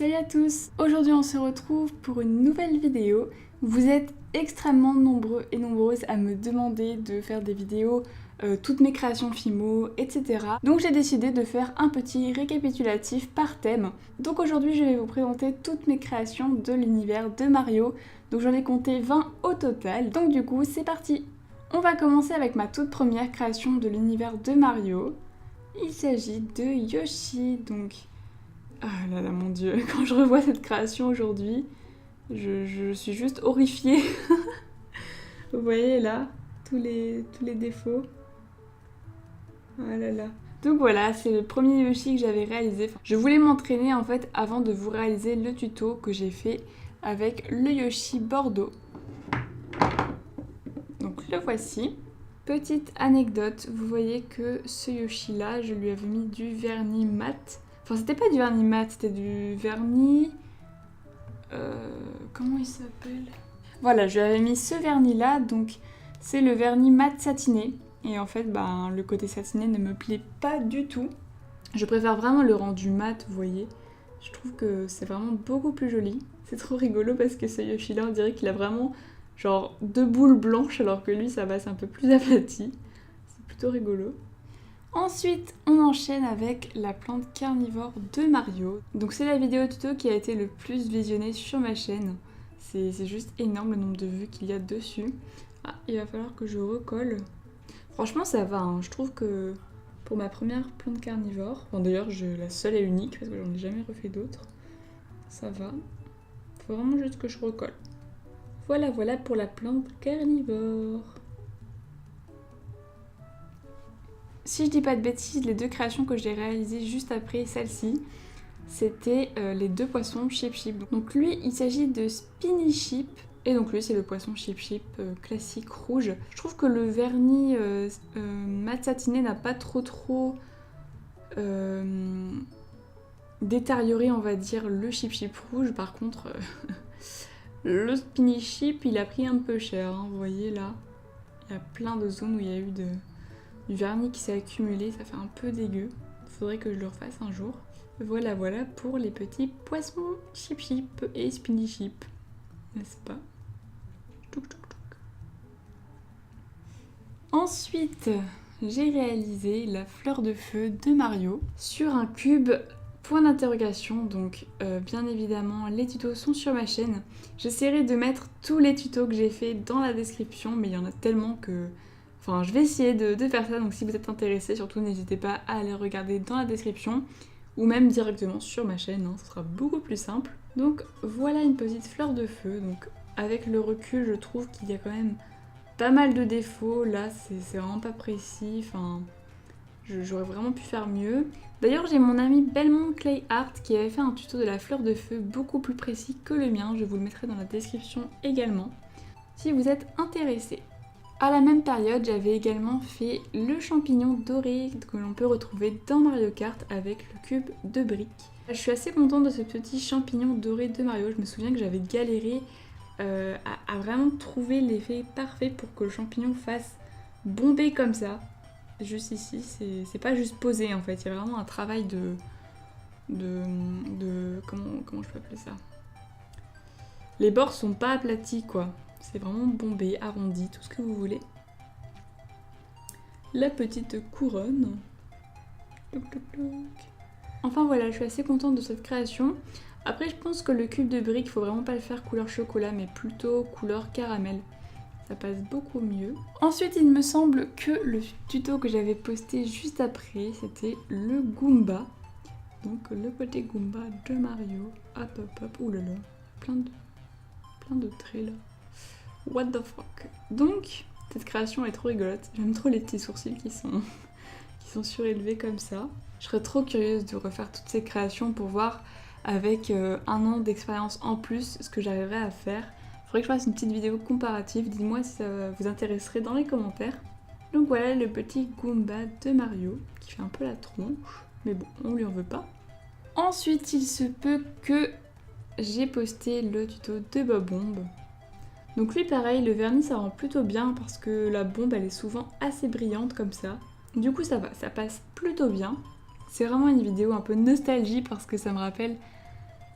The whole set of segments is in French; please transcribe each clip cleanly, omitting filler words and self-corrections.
Salut à tous! Aujourd'hui on se retrouve pour une nouvelle vidéo. Vous êtes extrêmement nombreux et nombreuses à me demander de faire des vidéos, toutes mes créations Fimo, etc. Donc j'ai décidé de faire un petit récapitulatif par thème. Donc aujourd'hui je vais vous présenter toutes mes créations de l'univers de Mario. Donc j'en ai compté 20 au total. Donc du coup c'est parti! On va commencer avec ma toute première création de l'univers de Mario. Il s'agit de Yoshi, donc... Ah là là, mon dieu, quand je revois cette création aujourd'hui, je suis juste horrifiée. Vous voyez là, tous les défauts. Ah là là. Donc voilà, c'est le premier Yoshi que j'avais réalisé. Je voulais m'entraîner en fait avant de vous réaliser le tuto que j'ai fait avec le Yoshi Bordeaux. Donc le voici. Petite anecdote, vous voyez que ce Yoshi là, je lui avais mis du vernis mat. Enfin, c'était pas du vernis mat, c'était du vernis... comment il s'appelle? Voilà, je lui avais mis ce vernis là, donc c'est le vernis mat satiné. Et en fait, ben, le côté satiné ne me plaît pas du tout. Je préfère vraiment le rendu mat, vous voyez. Je trouve que c'est vraiment beaucoup plus joli. C'est trop rigolo parce que ce Yoshi là, on dirait qu'il a vraiment genre 2 boules blanches alors que lui, ça va, c'est un peu plus aplati. C'est plutôt rigolo. Ensuite, on enchaîne avec la plante carnivore de Mario. Donc c'est la vidéo tuto qui a été le plus visionnée sur ma chaîne. C'est juste énorme le nombre de vues qu'il y a dessus. Ah, il va falloir que je recolle. Franchement ça va, hein. Je trouve que pour ma première plante carnivore, enfin, d'ailleurs la seule et unique parce que j'en ai jamais refait d'autres, ça va. Faut vraiment juste que je recolle. Voilà pour la plante carnivore. Si je dis pas de bêtises, les deux créations que j'ai réalisées juste après celle-ci, c'était les deux poissons Chip Chip. Donc lui, il s'agit de Spiny Chip, et donc lui c'est le poisson Chip Chip classique rouge. Je trouve que le vernis mat satiné n'a pas trop détérioré, on va dire, le Chip Chip rouge. Par contre, le Spiny Chip, il a pris un peu cher, hein. Vous voyez là, il y a plein de zones où il y a eu du vernis qui s'est accumulé, ça fait un peu dégueu. Il faudrait que je le refasse un jour. Voilà pour les petits poissons Chip Chip et Spiny Chip, n'est-ce pas? Touc, touc, touc. Ensuite, j'ai réalisé la fleur de feu de Mario sur un cube point d'interrogation. Donc bien évidemment, les tutos sont sur ma chaîne. J'essaierai de mettre tous les tutos que j'ai fait dans la description, mais il y en a tellement que... Enfin, je vais essayer de faire ça, donc si vous êtes intéressés, surtout n'hésitez pas à aller regarder dans la description ou même directement sur ma chaîne, hein, ce sera beaucoup plus simple. Donc voilà une petite fleur de feu. Donc avec le recul, je trouve qu'il y a quand même pas mal de défauts. Là, c'est vraiment pas précis, enfin, j'aurais vraiment pu faire mieux. D'ailleurs, j'ai mon ami Belmont Clay Art qui avait fait un tuto de la fleur de feu beaucoup plus précis que le mien, je vous le mettrai dans la description également, si vous êtes intéressés. À la même période, j'avais également fait le champignon doré que l'on peut retrouver dans Mario Kart avec le cube de briques. Je suis assez contente de ce petit champignon doré de Mario. Je me souviens que j'avais galéré à vraiment trouver l'effet parfait pour que le champignon fasse bomber comme ça. Juste ici, c'est pas juste posé en fait, il y a vraiment un travail de comment je peux appeler ça? Les bords sont pas aplatis quoi. C'est vraiment bombé, arrondi, tout ce que vous voulez. La petite couronne. Toc, toc, toc. Enfin voilà, je suis assez contente de cette création. Après, je pense que le cube de briques, faut vraiment pas le faire couleur chocolat, mais plutôt couleur caramel. Ça passe beaucoup mieux. Ensuite, il me semble que le tuto que j'avais posté juste après, c'était le Goomba. Donc le petit Goomba de Mario. Hop hop hop, oulala, plein de traits là. What the fuck. Donc, cette création est trop rigolote. J'aime trop les petits sourcils qui sont surélevés comme ça. Je serais trop curieuse de refaire toutes ces créations pour voir avec un an d'expérience en plus ce que j'arriverais à faire. Faudrait que je fasse une petite vidéo comparative. Dites-moi si ça vous intéresserait dans les commentaires. Donc voilà le petit Goomba de Mario qui fait un peu la tronche. Mais bon, on lui en veut pas. Ensuite, il se peut que j'ai posté le tuto de Bob Bomb. Donc lui pareil, le vernis ça rend plutôt bien parce que la bombe elle est souvent assez brillante comme ça. Du coup ça va, ça passe plutôt bien. C'est vraiment une vidéo un peu nostalgie parce que ça me rappelle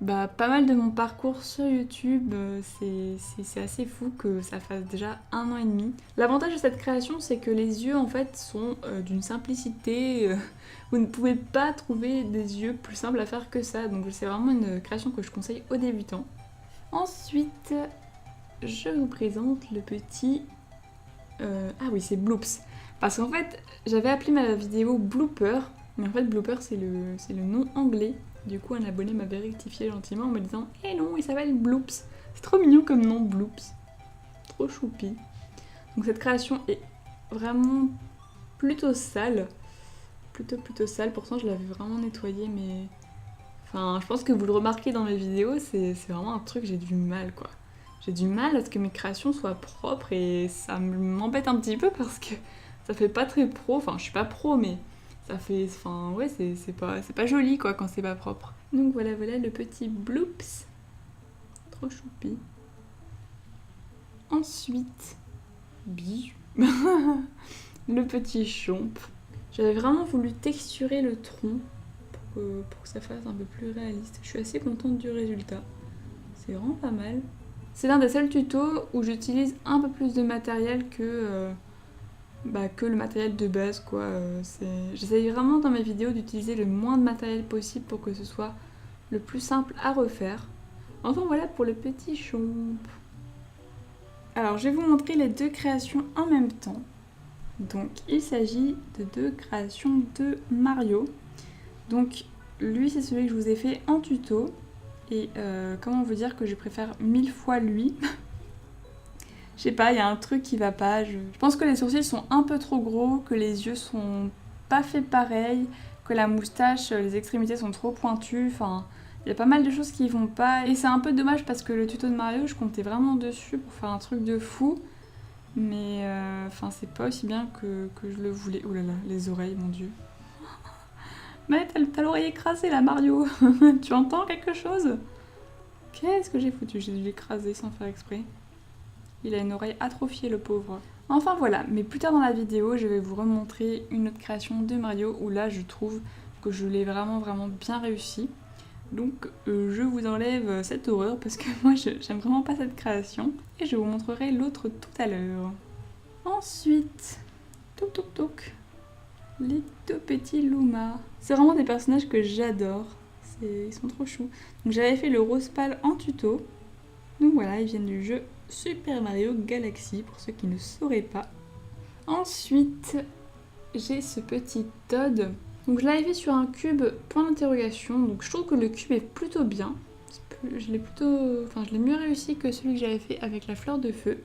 pas mal de mon parcours sur YouTube. C'est assez fou que ça fasse déjà 1 an et demi. L'avantage de cette création, c'est que les yeux en fait sont d'une simplicité. Vous ne pouvez pas trouver des yeux plus simples à faire que ça. Donc c'est vraiment une création que je conseille aux débutants. Ensuite, je vous présente le petit... Ah oui, c'est Bloops. Parce qu'en fait, j'avais appelé ma vidéo Blooper. Mais en fait, Blooper, c'est le nom anglais. Du coup, un abonné m'avait rectifié gentiment en me disant « Eh non, il s'appelle Bloops ». C'est trop mignon comme nom, Bloops. Trop choupi. Donc cette création est vraiment plutôt sale. Plutôt sale. Pourtant, je l'avais vraiment nettoyée, mais... Enfin, je pense que vous le remarquez dans mes vidéos, c'est vraiment un truc, j'ai du mal, quoi. J'ai du mal à ce que mes créations soient propres et ça m'embête un petit peu parce que ça fait pas très pro. Enfin, je suis pas pro, mais... Ça fait... Enfin, ouais, c'est pas joli, quoi, quand c'est pas propre. Donc voilà le petit Bloops. Trop choupi. Ensuite... Bijou. Le petit Chomp. J'avais vraiment voulu texturer le tronc pour que ça fasse un peu plus réaliste. Je suis assez contente du résultat. C'est vraiment pas mal. C'est l'un des seuls tutos où j'utilise un peu plus de matériel que le matériel de base, quoi. J'essaye vraiment dans mes vidéos d'utiliser le moins de matériel possible pour que ce soit le plus simple à refaire. Enfin voilà pour le petit Chomp. Alors je vais vous montrer les deux créations en même temps. Donc il s'agit de deux créations de Mario. Donc lui c'est celui que je vous ai fait en tuto. Et comment vous dire que je préfère 1000 fois lui. Je sais pas, il y a un truc qui va pas. Je pense que les sourcils sont un peu trop gros, que les yeux sont pas faits pareil, que la moustache, les extrémités sont trop pointues. Enfin, il y a pas mal de choses qui vont pas. Et c'est un peu dommage parce que le tuto de Mario, je comptais vraiment dessus pour faire un truc de fou. Mais enfin, c'est pas aussi bien que je le voulais. Oh là là, les oreilles, mon dieu. Mais t'as l'oreille écrasée là, Mario. Tu entends quelque chose? Qu'est-ce que j'ai foutu? J'ai dû l'écraser sans faire exprès. Il a une oreille atrophiée, le pauvre. Enfin voilà, mais plus tard dans la vidéo, je vais vous remontrer une autre création de Mario où là, je trouve que je l'ai vraiment bien réussi. Donc je vous enlève cette horreur parce que moi, j'aime vraiment pas cette création. Et je vous montrerai l'autre tout à l'heure. Ensuite, toc, les deux petits Luma. C'est vraiment des personnages que j'adore. Ils sont trop choux. Donc j'avais fait le rose pâle en tuto. Donc voilà, ils viennent du jeu Super Mario Galaxy, pour ceux qui ne sauraient pas. Ensuite, j'ai ce petit Toad. Donc je l'avais fait sur un cube point d'interrogation, donc je trouve que le cube est plutôt bien. Je l'ai mieux réussi que celui que j'avais fait avec la fleur de feu.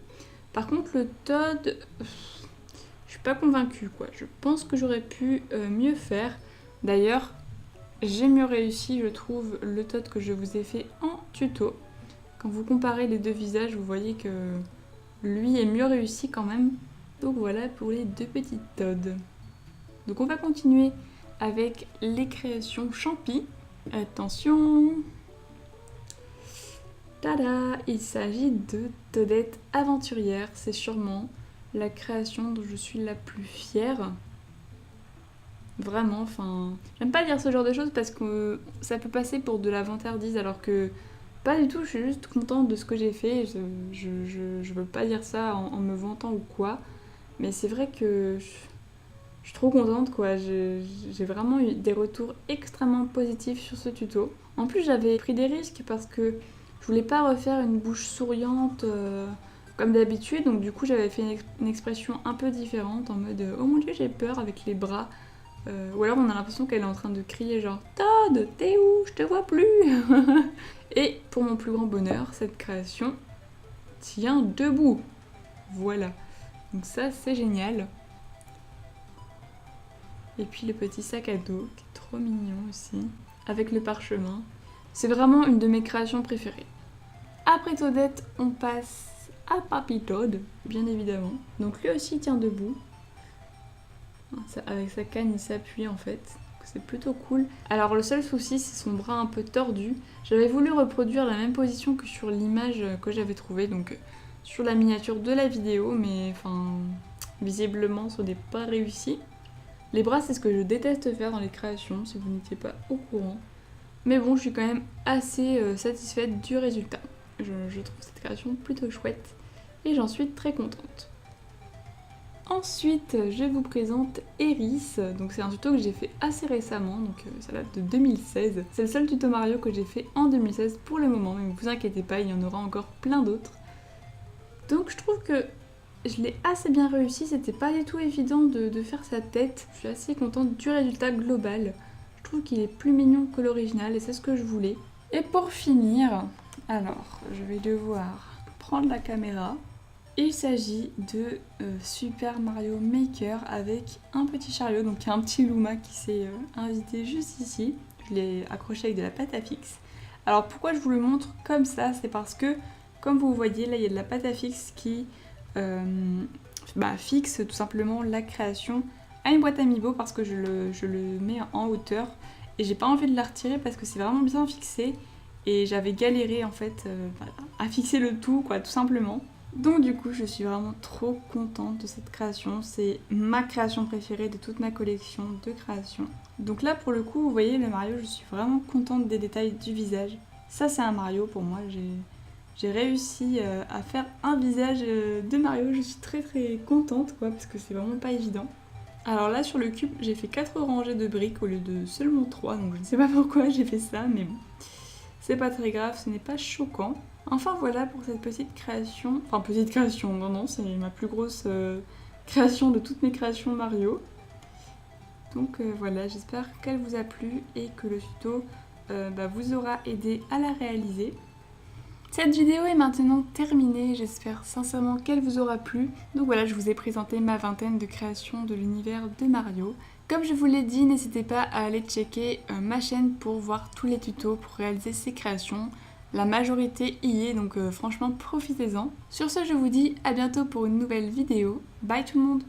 Par contre, le Toad, je suis pas convaincue, quoi. Je pense que j'aurais pu mieux faire. D'ailleurs, j'ai mieux réussi, je trouve, le Toad que je vous ai fait en tuto. Quand vous comparez les deux visages, vous voyez que lui est mieux réussi quand même. Donc voilà pour les deux petites Toads. Donc on va continuer avec les créations Champi. Attention! Tada! Il s'agit de Toadette aventurière. C'est sûrement la création dont je suis la plus fière. Vraiment, enfin... J'aime pas dire ce genre de choses parce que ça peut passer pour de la vantardise alors que... Pas du tout, je suis juste contente de ce que j'ai fait. Je veux pas dire ça en me vantant ou quoi. Mais c'est vrai que je suis trop contente, quoi. J'ai vraiment eu des retours extrêmement positifs sur ce tuto. En plus, j'avais pris des risques parce que je voulais pas refaire une bouche souriante comme d'habitude. Donc du coup, j'avais fait une expression un peu différente en mode « Oh mon dieu, j'ai peur » avec les bras. Ou alors on a l'impression qu'elle est en train de crier genre « Toad, t'es où? Je te vois plus !» Et pour mon plus grand bonheur, cette création tient debout. Voilà. Donc ça, c'est génial. Et puis le petit sac à dos, qui est trop mignon aussi, avec le parchemin. C'est vraiment une de mes créations préférées. Après Toadette, on passe à Papy Toad, bien évidemment. Donc lui aussi tient debout. Avec sa canne, il s'appuie en fait. C'est plutôt cool. Alors le seul souci, c'est son bras un peu tordu. J'avais voulu reproduire la même position que sur l'image que j'avais trouvée, donc sur la miniature de la vidéo, mais enfin, visiblement, ce n'est pas réussi. Les bras, c'est ce que je déteste faire dans les créations, si vous n'étiez pas au courant. Mais bon, je suis quand même assez satisfaite du résultat. Je trouve cette création plutôt chouette et j'en suis très contente. Ensuite, je vous présente Eris. Donc c'est un tuto que j'ai fait assez récemment, donc ça date de 2016. C'est le seul tuto Mario que j'ai fait en 2016 pour le moment, mais ne vous inquiétez pas, il y en aura encore plein d'autres. Donc je trouve que je l'ai assez bien réussi, c'était pas du tout évident de faire sa tête. Je suis assez contente du résultat global. Je trouve qu'il est plus mignon que l'original et c'est ce que je voulais. Et pour finir, alors je vais devoir prendre la caméra. Il s'agit de Super Mario Maker avec un petit chariot, donc il y a un petit Luma qui s'est invité juste ici. Je l'ai accroché avec de la pâte à fixe. Alors pourquoi je vous le montre comme ça, c'est parce que, comme vous voyez, là il y a de la pâte à fixe qui fixe tout simplement la création à une boîte Amiibo parce que je le mets en hauteur et j'ai pas envie de la retirer parce que c'est vraiment bien fixé et j'avais galéré en fait à fixer le tout quoi, tout simplement. Donc du coup je suis vraiment trop contente de cette création, c'est ma création préférée de toute ma collection de créations. Donc là pour le coup vous voyez le Mario, je suis vraiment contente des détails du visage. Ça c'est un Mario pour moi, j'ai réussi à faire un visage de Mario, je suis très contente quoi parce que c'est vraiment pas évident. Alors là sur le cube j'ai fait 4 rangées de briques au lieu de seulement 3, donc je ne sais pas pourquoi j'ai fait ça mais bon. C'est pas très grave, ce n'est pas choquant. Enfin voilà pour cette petite création. Enfin petite création, non, c'est ma plus grosse création de toutes mes créations Mario. Donc voilà, j'espère qu'elle vous a plu et que le tuto vous aura aidé à la réaliser. Cette vidéo est maintenant terminée, j'espère sincèrement qu'elle vous aura plu. Donc voilà, je vous ai présenté ma vingtaine de créations de l'univers de Mario. Comme je vous l'ai dit, n'hésitez pas à aller checker ma chaîne pour voir tous les tutos pour réaliser ces créations. La majorité y est, donc franchement profitez-en. Sur ce, je vous dis à bientôt pour une nouvelle vidéo. Bye tout le monde!